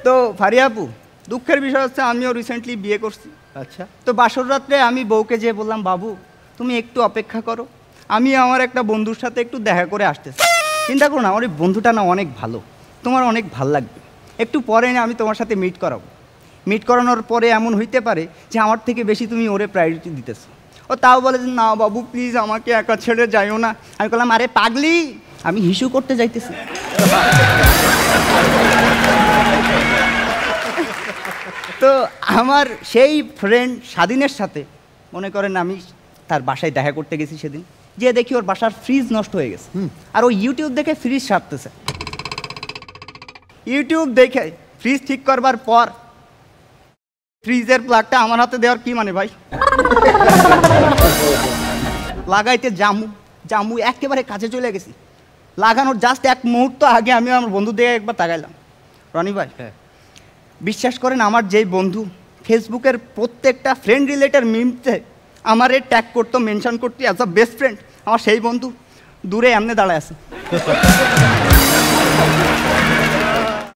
তো ফারিয়া আপু, দুঃখের বিষয় হচ্ছে আমিও রিসেন্টলি বিয়ে করছি। আচ্ছা, তো বাসর রাত্রে আমি বউকে যেয়ে বললাম, বাবু তুমি একটু অপেক্ষা করো, আমি আমার একটা বন্ধুর সাথে একটু দেখা করে আসতেছি। চিন্তা করো না, আমার এই বন্ধুটা না অনেক ভালো, তোমার অনেক ভাল লাগবে, একটু পরে না আমি তোমার সাথে মিট করাবো। মিট করানোর পরে এমন হইতে পারে যে আমার থেকে বেশি তুমি ওরে প্রায়োরিটি দিতেছো। ও তাও বলে যে না বাবু প্লিজ আমাকে একা ছেড়ে যাইও না। আমি বললাম, আরে পাগলি, আমি হিসু করতে যাইতেছি। তো আমার সেই ফ্রেন্ড স্বাধীনের সাথে মনে করেন আমি তার বাসায় দেখা করতে গেছি সেদিন, যে দেখি ওর বাসার ফ্রিজ নষ্ট হয়ে গেছে, আর ও ইউটিউব দেখে ফ্রিজ সারতেছে। ইউটিউব দেখে ফ্রিজ ঠিক করবার পর ফ্রিজের প্লাগটা আমার হাতে দেওয়ার কি মানে ভাই? লাগাইতে জামু একেবারে কাছে চলে গেছি। লাগানোর জাস্ট এক মুহূর্ত আগে আমি আমার বন্ধু দিয়ে একবার তাকাইলাম। রনি ভাই, বিশ্বাস করেন আমার যেই বন্ধু ফেসবুকের প্রত্যেকটা ফ্রেন্ড রিলেটেড মিমতে আমারে ট্যাগ করতো, মেনশন করতো অ্যাজ আ বেস্ট ফ্রেন্ড, আমার সেই বন্ধু দূরে এমনি দাঁড়ায় আছে।